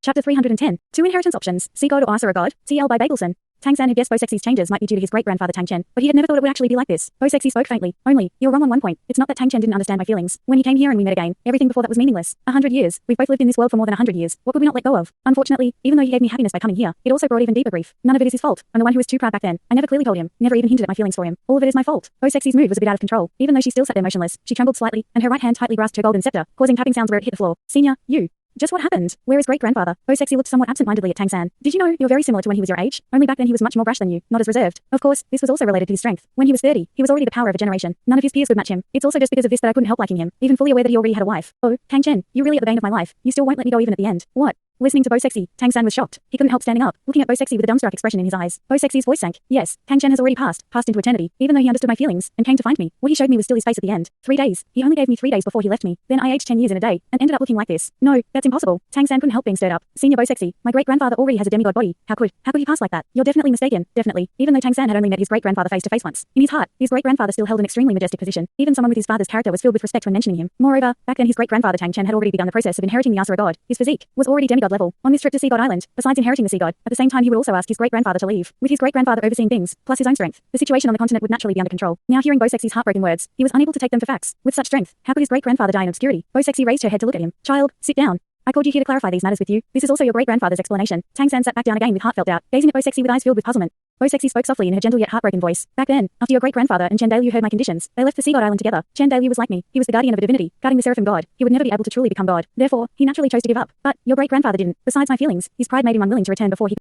Chapter 310. Two inheritance options, Sea God or Asura God, CL by Bagelson. Tang San had guessed Bo Sexi's changes might be due to his great-grandfather Tang Chen, but he had never thought it would actually be like this. Bo Sexy spoke faintly. Only, you're wrong on one point. It's not that Tang Chen didn't understand my feelings. When he came here and we met again, everything before that was meaningless. 100 years. We've both lived in this world for more than 100 years. What could we not let go of? Unfortunately, even though he gave me happiness by coming here, it also brought even deeper grief. None of it is his fault. I'm the one who was too proud back then. I never clearly told him, never even hinted at my feelings for him. All of it is my fault. Bo Sexy's mood was a bit out of control. Even though she still sat there motionless, she trembled slightly, and her right hand tightly grasped her golden scepter, causing tapping sounds where it hit the floor. Senior, you. Just what happened? Where is great-grandfather? Bo Sexy looked somewhat absent-mindedly at Tang San. Did you know you're very similar to when he was your age? Only back then he was much more brash than you, not as reserved. Of course, this was also related to his strength. When he was 30, he was already the power of a generation. None of his peers could match him. It's also just because of this that I couldn't help liking him, even fully aware that he already had a wife. Oh, Tang Chen, you really at the bane of my life. You still won't let me go even at the end. What? Listening to Bo Sexy, Tang San was shocked. He couldn't help standing up, looking at Bo Sexy with a dumbstruck expression in his eyes. Bo Sexy's voice sank. Yes, Tang Chen has already passed into eternity, even though he understood my feelings, and came to find me. What he showed me was still his face at the end. 3 days. He only gave me 3 days before he left me. Then I aged 10 years in a day, and ended up looking like this. No, that's impossible. Tang San couldn't help being stirred up. Senior Bo Sexy, my great-grandfather already has a demigod body. How could he pass like that? You're definitely mistaken. Definitely. Even though Tang San had only met his great-grandfather face to face once. In his heart, his great-grandfather still held an extremely majestic position. Even someone with his father's character was filled with respect when mentioning him. Moreover, back then his great-grandfather Tang Chen had already begun the process of inheriting the Asura god. His physique was already demigod level. On this trip to Sea God Island, besides inheriting the Sea God, at the same time he would also ask his great-grandfather to leave. With his great-grandfather overseeing things, plus his own strength, the situation on the continent would naturally be under control. Now hearing Bo Sexy's heartbroken words, he was unable to take them for facts. With such strength, how could his great-grandfather die in obscurity? Bo Sexy raised her head to look at him. Child, sit down. I called you here to clarify these matters with you. This is also your great-grandfather's explanation. Tang San sat back down again with heartfelt doubt, gazing at Bo Sexy with eyes filled with puzzlement. Bo Sexy spoke softly in her gentle yet heartbroken voice. Back then, after your great-grandfather and Chen Daliu heard my conditions, they left the Sea God Island together. Chen Daliu was like me. He was the guardian of a divinity, guarding the seraphim god. He would never be able to truly become God. Therefore, he naturally chose to give up. But your great-grandfather didn't. Besides my feelings, his pride made him unwilling to return before he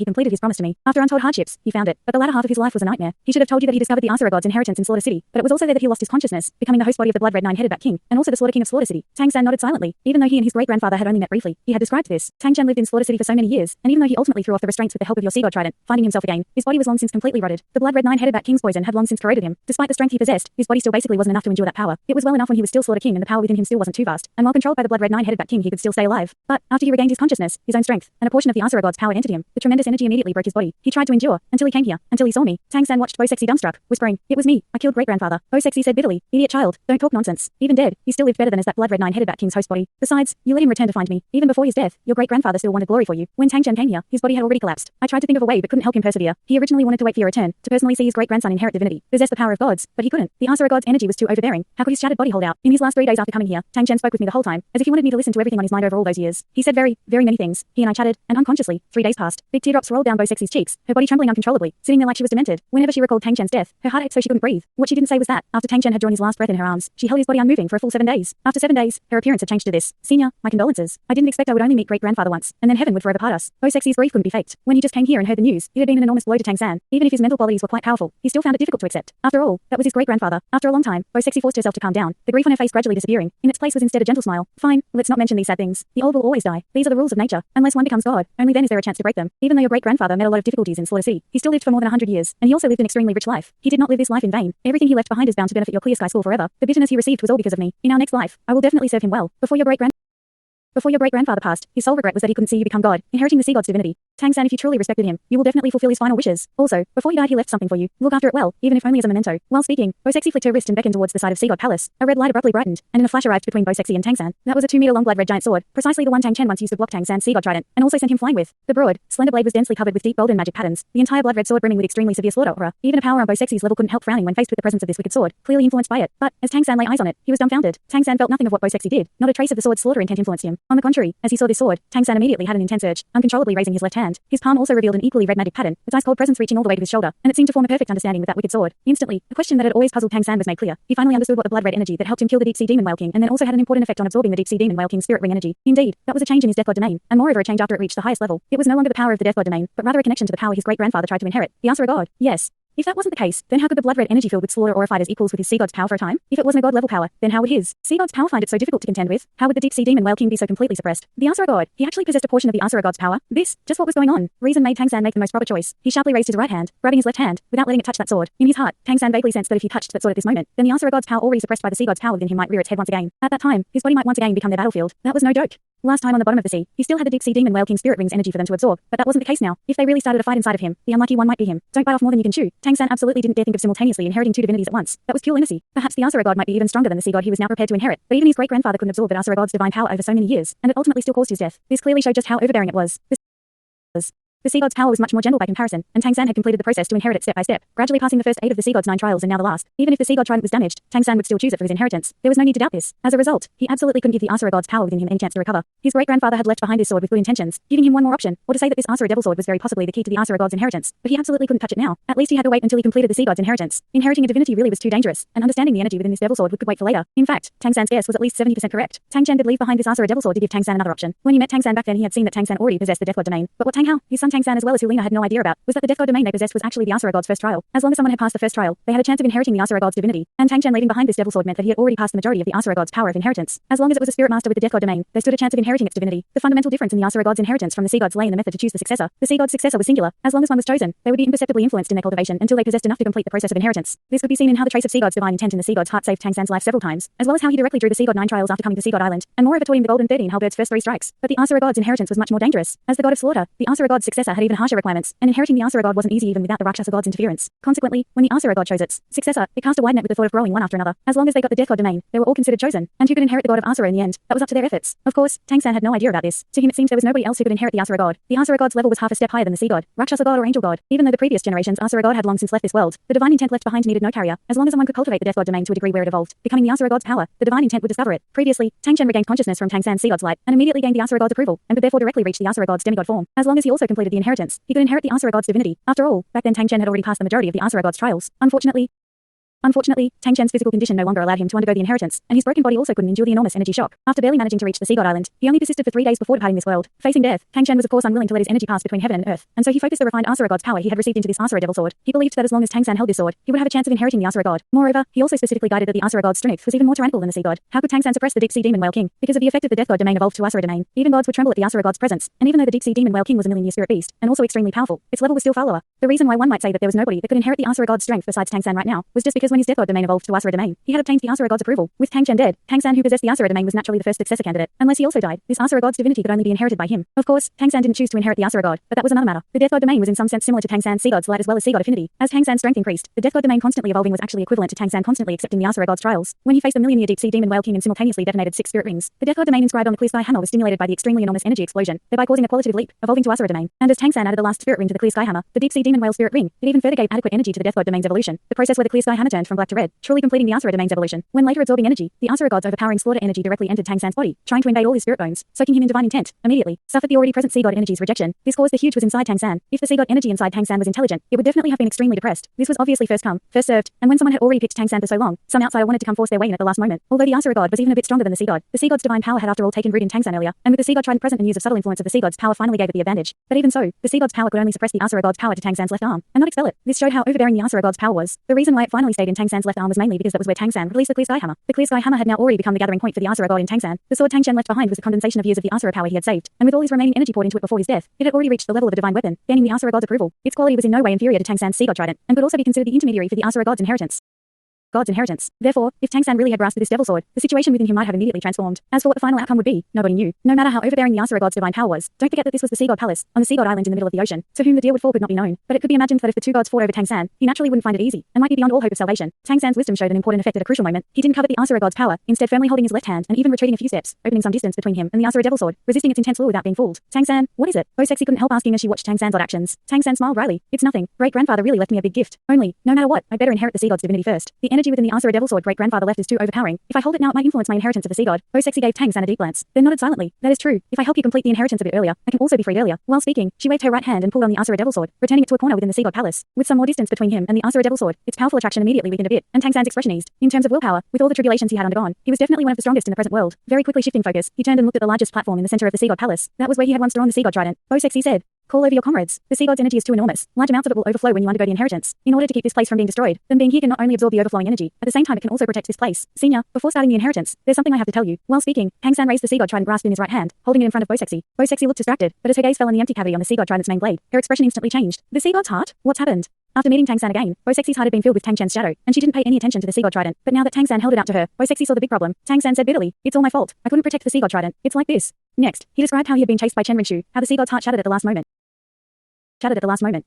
completed his promise to me. After untold hardships, he found it, but the latter half of his life was a nightmare. He should have told you that he discovered the Asura god's inheritance in Slaughter City, but it was also there that he lost his consciousness, becoming the host body of the blood red nine-headed bat king, and also the Slaughter King of Slaughter City. Tang San nodded silently. Even though he and his great-grandfather had only met briefly, he had described this. Tang Chen lived in Slaughter City for so many years, and even though he ultimately threw off the restraints with the help of your sea god trident, finding himself again, his body was long since completely rotted. The blood red nine-headed bat king's poison had long since corroded him. Despite the strength he possessed, his body still basically wasn't enough to endure that power. It was well enough when he was still Slaughter King and the power within him still wasn't too vast, and while controlled by the blood red nine-headed bat king he could still stay alive. But after he regained his consciousness, his own strength, and a portion of the Asura god's power entered him, the tremendous energy immediately broke his body. He tried to endure until he came here, until he saw me. Tang San watched Bo Sexy dumbstruck, whispering, "It was me. I killed great-grandfather." Bo Sexy said bitterly, "Idiot child, don't talk nonsense. Even dead, he still lived better than as that blood red nine-headed bat king's host body. Besides, you let him return to find me. Even before his death, your great-grandfather still wanted glory for you. When Tang Chen came here, his body had already collapsed. I tried to think of a way but couldn't help him persevere. He originally wanted to wait for your return, to personally see his great-grandson inherit divinity, possess the power of gods, but he couldn't. The Asura god's energy was too overbearing. How could his shattered body hold out? In his last 3 days after coming here, Tang Chen spoke with me the whole time, as if he wanted me to listen to everything on his mind over all those years. He said very many things. He and I chatted, and unconsciously, 3 days passed. Big teardrops rolled down Bo Sexy's cheeks, her body trembling uncontrollably, sitting there like she was demented. Whenever she recalled Tang Chen's death, her heart ached so she couldn't breathe. What she didn't say was that, after Tang Chen had drawn his last breath in her arms, she held his body unmoving for a full 7 days. After 7 days, her appearance had changed to this. Senior, my condolences. I didn't expect I would only meet great-grandfather once, and then heaven would forever part us. Bo Sexy's grief couldn't be faked. When he just came here and heard the news, it had been an enormous blow to Tang San. Even if his mental qualities were quite powerful, he still found it difficult to accept. After all, that was his great-grandfather. After a long time, Bo Sexy forced herself to calm down, the grief on her face gradually disappearing. In its place was instead a gentle smile. Fine, let's not mention these sad things. The old will always die. These are the rules of nature. Unless one becomes God, only then is there a chance to break them. Even though your great-grandfather met a lot of difficulties in Slaughter City, he still lived for more than 100 years, and he also lived an extremely rich life. He did not live this life in vain. Everything he left behind is bound to benefit your Clear Sky School forever. The bitterness he received was all because of me. In our next life, I will definitely serve him well. Before your great-grandfather passed, his sole regret was that he couldn't see you become God, inheriting the sea god's divinity. Tang San, if you truly respected him, you will definitely fulfill his final wishes. Also, before he died he left something for you. Look after it well, even if only as a memento. While speaking, Bo Sexy flicked her wrist and beckoned towards the side of Sea God Palace. A red light abruptly brightened, and in a flash arrived between Bo Sexy and Tang San. That was a 2-meter-long blood red giant sword, precisely the one Tang Chen once used to block Tang San's sea god trident, and also sent him flying with. The broad, slender blade was densely covered with deep golden magic patterns, the entire blood red sword brimming with extremely severe slaughter aura. Even a power on Bo Sexy's level couldn't help frowning when faced with the presence of this wicked sword, clearly influenced by it. But, as Tang San lay eyes on it, he was dumbfounded. Tang San felt nothing of what Bo Sexy did. Not a trace of the sword's slaughter intent influenced him. On the contrary, as he saw this sword, Tang San immediately had an intense urge, uncontrollably raising his left hand. His palm also revealed an equally red magic pattern, its ice-cold presence reaching all the way to his shoulder, and it seemed to form a perfect understanding with that wicked sword. Instantly, a question that had always puzzled Tang San was made clear. He finally understood what the blood red energy that helped him kill the deep-sea demon whale king and then also had an important effect on absorbing the deep-sea demon whale king's spirit ring energy. Indeed, that was a change in his death god domain, and moreover a change after it reached the highest level. It was no longer the power of the death god domain, but rather a connection to the power his great-grandfather tried to inherit, the Asura god. Yes. If that wasn't the case, then how could the blood red energy filled with slaughter aura fight as equals with his sea god's power for a time? If it wasn't a god level power, then how would his sea god's power find it so difficult to contend with? How would the deep sea demon whale king be so completely suppressed? The Asura god, he actually possessed a portion of the Asura god's power. Just what was going on. Reason made Tang San make the most proper choice. He sharply raised his right hand, grabbing his left hand, without letting it touch that sword. In his heart, Tang San vaguely sensed that if he touched that sword at this moment, then the Asura god's power already suppressed by the sea god's power within him might rear its head once again. At that time, his body might once again become their battlefield. That was no joke. Last time on the bottom of the sea, he still had the deep sea demon whale king spirit rings energy for them to absorb, but that wasn't the case now. If they really started a fight inside of him, the unlucky one might be him. Don't bite off more than you can chew. Tang San absolutely didn't dare think of simultaneously inheriting two divinities at once. That was pure lunacy. Perhaps the Asura god might be even stronger than the sea god he was now prepared to inherit, but even his great-grandfather couldn't absorb that Asura god's divine power over so many years, and it ultimately still caused his death. This clearly showed just how overbearing it was. The sea god's power was much more gentle by comparison, and Tang San had completed the process to inherit it step by step, gradually passing the first 8 of the sea god's 9 trials and now the last. Even if the sea god trident was damaged, Tang San would still choose it for his inheritance. There was no need to doubt this. As a result, he absolutely couldn't give the Asura god's power within him any chance to recover. His great-grandfather had left behind his sword with good intentions, giving him one more option, or to say that this Asura devil sword was very possibly the key to the Asura god's inheritance, but he absolutely couldn't touch it now. At least he had to wait until he completed the sea god's inheritance. Inheriting a divinity really was too dangerous, and understanding the energy within this devil sword could wait for later. In fact, Tang San's guess was at least 70% correct. Tang Chen did leave behind this Asura devil sword to give Tang San another option. When he met Tang San back then, he had seen that Tang San already possessed the Death God domain, but what Tang Hao, his son Tang San as well as Hulina had no idea about was that the Death God domain they possessed was actually the Asura god's first trial. As long as someone had passed the first trial, they had a chance of inheriting the Asura god's divinity, and Tang Chen leaving behind this devil sword meant that he had already passed the majority of the Asura god's power of inheritance. As long as it was a spirit master with the Death God domain, there stood a chance of inheriting its divinity. The fundamental difference in the Asura god's inheritance from the sea gods lay in the method to choose the successor. The sea god's successor was singular. As long as one was chosen, they would be imperceptibly influenced in their cultivation until they possessed enough to complete the process of inheritance. This could be seen in how the trace of sea god's divine intent in the sea god's heart saved Tang San's life several times, as well as how he directly drew the sea god 9 trials after coming to Sea God Island, and moreover taught him the golden 13 halberds first 3 strikes. But the Asura god's inheritance was much more dangerous. As the god of slaughter, the Asura god's successor had even harsher requirements, and inheriting the Asura god wasn't easy even without the Rakshasa god's interference. Consequently, when the Asura god chose its successor, it cast a wide net with the thought of growing one after another. As long as they got the Death God domain, they were all considered chosen, and who could inherit the god of Asura in the end? That was up to their efforts. Of course, Tang San had no idea about this. To him it seemed there was nobody else who could inherit the Asura god. The Asura god's level was half a step higher than the sea god, Rakshasa god or angel god. Even though the previous generation's Asura god had long since left this world, the divine intent left behind needed no carrier. As long as someone could cultivate the Death God domain to a degree where it evolved, becoming the Asura god's power, the divine intent would discover it. Previously, Tang Chen regained consciousness from Tang San's sea god's light, and immediately gained the Asura god's approval, and could therefore directly reach the Asura god's demigod form. As long as he also completed the inheritance, he could inherit the Asura god's divinity. After all, back then Tang Chen had already passed the majority of the Asura god's trials. Unfortunately, Tang Chen's physical condition no longer allowed him to undergo the inheritance, and his broken body also couldn't endure the enormous energy shock. After barely managing to reach the Sea God Island, he only persisted for 3 days before departing this world. Facing death, Tang Chen was of course unwilling to let his energy pass between heaven and earth, and so he focused the refined Asura god's power he had received into this Asura devil sword. He believed that as long as Tang San held this sword, he would have a chance of inheriting the Asura god. Moreover, he also specifically guided that the Asura god's strength was even more tyrannical than the sea god. How could Tang San suppress the deep sea demon whale king? Because of the effect of the Death God domain evolved to Asura domain, even gods would tremble at the Asura god's presence, and even though the deep sea demon whale king was a million-year spirit beast, and also extremely powerful, its level was still far lower. The reason why one might say that there was nobody that could inherit the Asura god's strength besides Tang San right now was just because when his Death God domain evolved to Asura domain, he had obtained the Asura god's approval. With Tang Chen dead, Tang San who possessed the Asura domain was naturally the first successor candidate. Unless he also died, this Asura god's divinity could only be inherited by him. Of course, Tang San didn't choose to inherit the Asura god, but that was another matter. The Death God domain was in some sense similar to Tang San's sea god's light as well as sea god affinity. As Tang San's strength increased, the Death God domain constantly evolving was actually equivalent to Tang San constantly accepting the Asura god's trials. When he faced the million-year deep sea demon whale king and simultaneously detonated 6 spirit rings, the Death God domain inscribed on the clear sky hammer was stimulated by the extremely enormous energy explosion, thereby causing a qualitative leap, evolving to Asura domain. And as Tang San added the last spirit ring to the clear sky hammer, the deep sea demon whale spirit ring, it even further gave adequate energy to the Death God domain's evolution. The process where the clear sky hammer turned from black to red, truly completing the Asura domain's evolution. When later absorbing energy, the Asura god's overpowering slaughter energy directly entered Tang San's body, trying to invade all his spirit bones, soaking him in divine intent. Immediately, suffered the already present sea god energy's rejection. This caused the huge was inside Tang San. If the sea god energy inside Tang San was intelligent, it would definitely have been extremely depressed. This was obviously first come, first served, and when someone had already picked Tang San for so long, some outsider wanted to come force their way in at the last moment. Although the Asura god was even a bit stronger than the sea god, the sea god's divine power had after all taken root in Tang San earlier, and with the sea god trident present and use of subtle influence of the sea god's power finally gave it the advantage. But even so, the sea god's power could only suppress the Asura god's power to Tang San's left arm, and not expel it. This showed how overbearing the Asura god's power was. The reason why it finally stayed in Tang San's left arm was mainly because that was where Tang San released the clear sky hammer. The clear sky hammer had now already become the gathering point for the Asura god in Tang San. The sword Tang Chen left behind was a condensation of years of the Asura power he had saved, and with all his remaining energy poured into it before his death, it had already reached the level of a divine weapon, gaining the Asura god's approval. Its quality was in no way inferior to Tang San's sea god trident, and could also be considered the intermediary for the Asura god's inheritance. Therefore, if Tang San really had grasped this devil sword, the situation within him might have immediately transformed. As for what the final outcome would be, nobody knew. No matter how overbearing the Asura god's divine power was, don't forget that this was the Sea God Palace, on the Sea God Island in the middle of the ocean. To whom the deal would fall could not be known, but it could be imagined that if the two gods fought over Tang San, he naturally wouldn't find it easy, and might be beyond all hope of salvation. Tang San's wisdom showed an important effect at a crucial moment. He didn't covet the Asura god's power, instead firmly holding his left hand and even retreating a few steps, opening some distance between him and the Asura devil sword, resisting its intense lure without being fooled. Tang San, what is it? Oh Sexy couldn't help asking as she watched Tang San's odd actions. Tang San smiled wryly. It's nothing. Great-grandfather really left me a big gift. Only, no matter what, I'd better inherit the Sea God's divinity first. The energy within the Asura devil sword great-grandfather left is too overpowering. If I hold it now, it might influence my inheritance of the sea god. Oh Sexy gave Tang San a deep glance, then nodded silently. That is true. If I help you complete the inheritance a bit earlier, I can also be freed earlier. While speaking, she waved her right hand and pulled on the Asura devil sword, returning it to a corner within the Sea God Palace. With some more distance between him and the Asura devil sword, its powerful attraction immediately weakened a bit, and Tang San's expression eased. In terms of willpower, with all the tribulations he had undergone, he was definitely one of the strongest in the present world. Very quickly shifting focus, he turned and looked at the largest platform in the center of the Sea God Palace. That was where he had once drawn the Sea God trident. Oh Sexy said, call over your comrades. The sea god's energy is too enormous. Large amounts of it will overflow when you undergo the inheritance. In order to keep this place from being destroyed, then being here can not only absorb the overflowing energy, at the same time it can also protect this place. Senior, before starting the inheritance, there's something I have to tell you. While speaking, Tang San raised the sea god trident grasped in his right hand, holding it in front of Bo Sexy. Bo Sexy looked distracted, but as her gaze fell on the empty cavity on the sea god trident's main blade, her expression instantly changed. The sea god's heart? What's happened? After meeting Tang San again, Bo Sexy's heart had been filled with Tang Chen's shadow, and she didn't pay any attention to the sea god trident. But now that Tang San held it out to her, Bo Sexy saw the big problem. Tang San said bitterly, "It's all my fault. I couldn't protect the sea god trident. It's like this." Next, he described how he had been chased by Chen Rinshu, how the sea god's heart shattered at the last moment,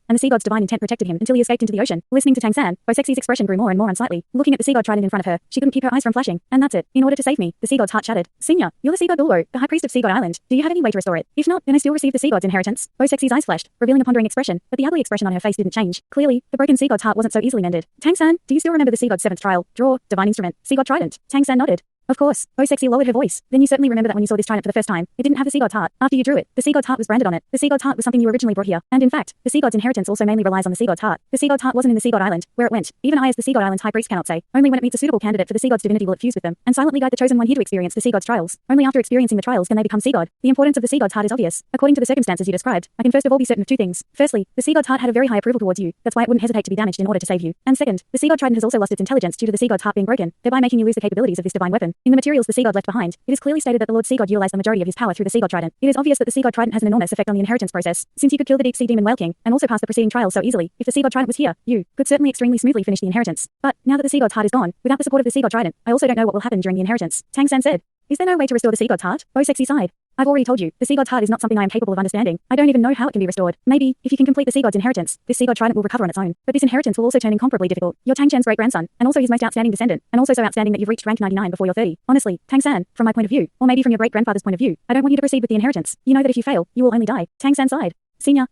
and the sea god's divine intent protected him until he escaped into the ocean. Listening to Tang San, Bo Sexy's expression grew more and more unsightly. Looking at the sea god trident in front of her, she couldn't keep her eyes from flashing. And that's it. In order to save me, the sea god's heart shattered. Senior, you're the sea god Dulwo, the high priest of Sea God Island. Do you have any way to restore it? If not, then I still receive the sea god's inheritance. Bo Sexy's eyes flashed, revealing a pondering expression, but the ugly expression on her face didn't change. Clearly, the broken sea god's heart wasn't so easily mended. Tang San, do you still remember the sea god's seventh trial? Draw, divine instrument, sea god trident. Tang San nodded. Of course. Bo Sexy lowered her voice. Then you certainly remember that when you saw this trident for the first time, it didn't have the sea god's heart. After you drew it, the sea god's heart was branded on it. The sea god's heart was something you originally brought here. And in fact, the sea god's inheritance also mainly relies on the sea god's heart. The sea god's heart wasn't in the sea god island, where it went. Even I as the sea god island's high priest cannot say. Only when it meets a suitable candidate for the sea god's divinity will it fuse with them, and silently guide the chosen one here to experience the sea god's trials. Only after experiencing the trials can they become sea god. The importance of the sea god's heart is obvious. According to the circumstances you described, I can first of all be certain of two things. Firstly, the sea god's heart had a very high approval towards you. That's why it wouldn't hesitate to be damaged in order to save you. And second, the sea god trident has also lost its intelligence due to the sea god's heart being broken, thereby making you lose the capabilities of this divine weapon. In the materials the sea god left behind, it is clearly stated that the Lord Sea God utilized the majority of his power through the sea god trident. It is obvious that the sea god trident has an enormous effect on the inheritance process, since you could kill the deep sea demon Whale King, and also pass the preceding trials so easily. If the sea god trident was here, you could certainly extremely smoothly finish the inheritance. But now that the sea god's heart is gone, without the support of the sea god trident, I also don't know what will happen during the inheritance. Tang San said. Is there no way to restore the sea god's heart? Bo Sexy sighed. I've already told you, the sea god's heart is not something I am capable of understanding. I don't even know how it can be restored. Maybe, if you can complete the sea god's inheritance, this sea god trident will recover on its own. But this inheritance will also turn incomparably difficult. You're Tang Chen's great-grandson, and also his most outstanding descendant, and also so outstanding that you've reached rank 99 before you're 30. Honestly, Tang San, from my point of view, or maybe from your great-grandfather's point of view, I don't want you to proceed with the inheritance. You know that if you fail, you will only die. Tang San sighed. Senior,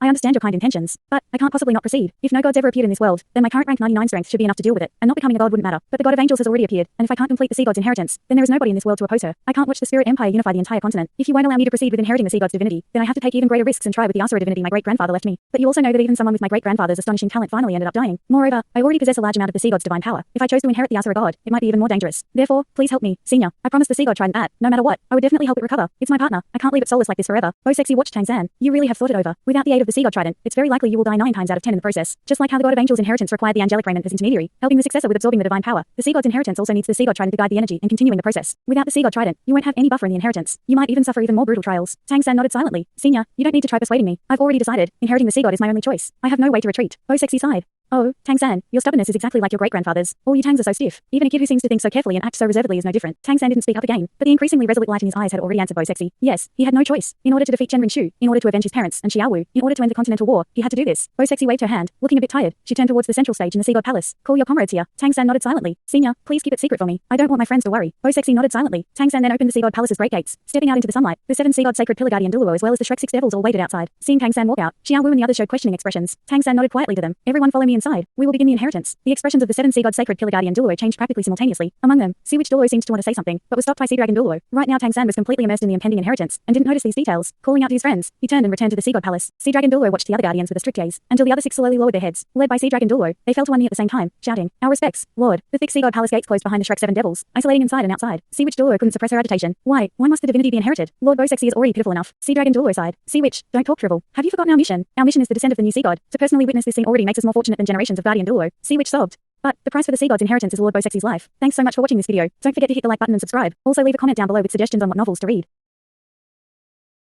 I understand your kind intentions, but I can't possibly not proceed. If no gods ever appeared in this world, then my current rank 99 strength should be enough to deal with it, and not becoming a god wouldn't matter. But the god of angels has already appeared, and if I can't complete the sea god's inheritance, then there is nobody in this world to oppose her. I can't watch the spirit empire unify the entire continent. If you won't allow me to proceed with inheriting the sea god's divinity, then I have to take even greater risks and try with the Asura divinity my great-grandfather left me. But you also know that even someone with my great-grandfather's astonishing talent finally ended up dying. Moreover, I already possess a large amount of the sea god's divine power. If I chose to inherit the Asura god, it might be even more dangerous. Therefore, please help me, Senior. I promise the sea god trident that, no matter what, I would definitely help it recover. It's my partner. I can't leave it soulless like this forever. Bo Sexy watched Tang San. You really have thought it over. Without the aid of the sea god trident, it's very likely you will die 9 times out of 10 in the process. Just like how the god of angels inheritance required the angelic raiment as intermediary, helping the successor with absorbing the divine power. The sea god's inheritance also needs the sea god trident to guide the energy and continuing the process. Without the sea god trident, you won't have any buffer in the inheritance. You might even suffer even more brutal trials. Tang San nodded silently. Senior, you don't need to try persuading me. I've already decided. Inheriting the sea god is my only choice. I have no way to retreat. Bo Sexy sighed. Oh, Tang San, your stubbornness is exactly like your great-grandfather's. All you Tangs are so stiff. Even a kid who seems to think so carefully and act so reservedly is no different. Tang San didn't speak up again, but the increasingly resolute light in his eyes had already answered Bo Sexy. Yes, he had no choice. In order to defeat Chen Rinshu, in order to avenge his parents and Xiao Wu, in order to end the continental war, he had to do this. Bo Sexy waved her hand, looking a bit tired. She turned towards the central stage in the Sea God Palace. Call your comrades here. Tang San nodded silently. Senior, please keep it secret for me. I don't want my friends to worry. Bo Sexy nodded silently. Tang San then opened the Sea God Palace's great gates, stepping out into the sunlight. The 7 Sea God Sacred Pillar Guardian Duluo as well as the Shrek 6 Devils all waited outside. Seeing Tang San walk out, Xiao Wu and the others showed questioning expressions. Tang San nodded quietly to them. Everyone follow me inside. We will begin the inheritance. The expressions of the 7 Sea God Sacred Pillar Guardian Duluo changed practically simultaneously. Among them, Sea Witch Duluo seemed to want to say something, but was stopped by Sea Dragon Duluo. Right now Tang San was completely immersed in the impending inheritance, and didn't notice these details. Calling out to his friends, he turned and returned to the Sea God Palace. Sea Dragon Duluo watched the other guardians with a strict gaze, until the other 6 slowly lowered their heads. Led by Sea Dragon Duluo, they fell to one knee at the same time, shouting, "Our respects, Lord." The thick Sea God Palace gates closed behind the Shrek 7 Devils, isolating inside and outside. Sea Witch Duluo couldn't suppress her agitation. Why must the divinity be inherited? Lord Bo Sexy is already pitiful enough. Sea Dragon Duluo sighed. Sea Witch, don't talk drivel. Have you forgotten our mission? Our mission is the descent of the new Sea God. To personally witness this scene already makes us more fortunate than generations of Guardian Duluo. Sea Witch sobbed. But the price for the Sea God's inheritance is Lord Bo Sexy's life. Thanks so much for watching this video. Don't forget to hit the like button and subscribe. Also leave a comment down below with suggestions on what novels to read.